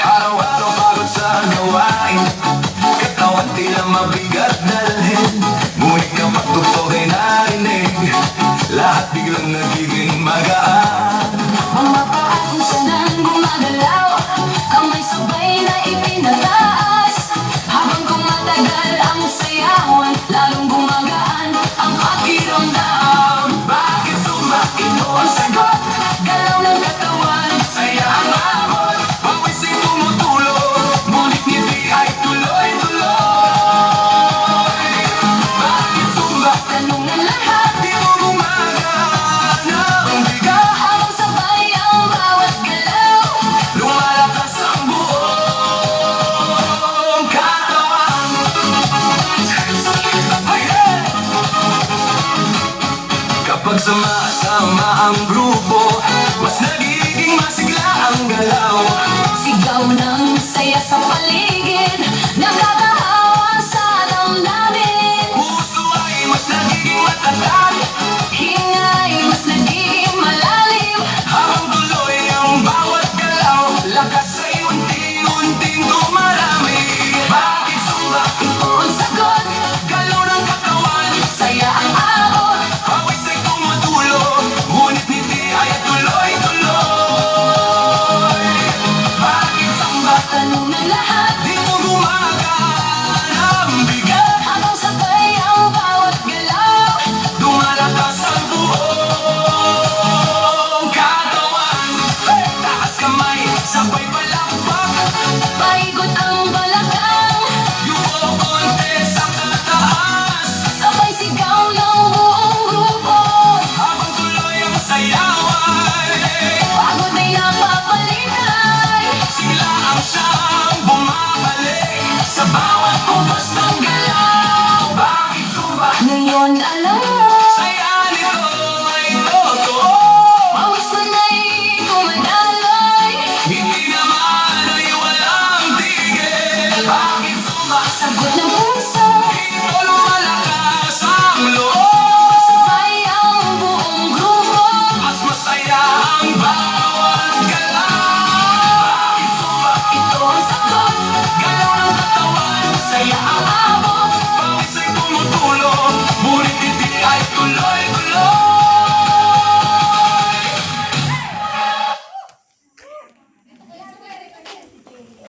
Araw-araw pagod sa gawain, katawan tila mabigat dalhin. Ngunit kapag tutukoy narinig, lahat biglang nagiging magaan. Mga paa kung saan gumagalaw, kamay sabay na ipinataas. Habang tumatagal ang sayawan, lalong gumagaan ang pakiramdam. Bakit sumakito ang sagot? Galaw ng katawan, Saya ang abot, pawis ay tumutulog, ngunit ngiti ay tuloy-tuloy. Bakit sumba? tanong ng lahat, Di mo gumagana ang bigat. habang sabay ang bawat galaw. Lumalakas ang buong katawan. Ayan! Kapag sama-sama ang grupo, mas nagiging masigla ang galaw. Sigaw ng saya sa paligid, nakakahawa sa damdamin. Puso ay mas nagiging matatag, Hingay mas nagiging malalim. habang tuloy ang bawat galaw. Lakas ay unti-unting dumarami. Bakit sumba? Ito ang sagot, Galaw ng katawan, saya ang abot. pawis ay tumutulog, ngunit ngiti ay tuloy-tuloy. Bakit samba? Tanong ng lahat, Di mo gumagana ang bigat. habang sabay ang bawat galaw. Lumalakas ang buong katawan. Taas kamay, sabay palakpak. Paikot ang balakang, Yuko konti sa tataas. sabay sigaw ng buong grupo. Habang tuloy ang sayawan, Pagod ay napapalitay, sila ang siya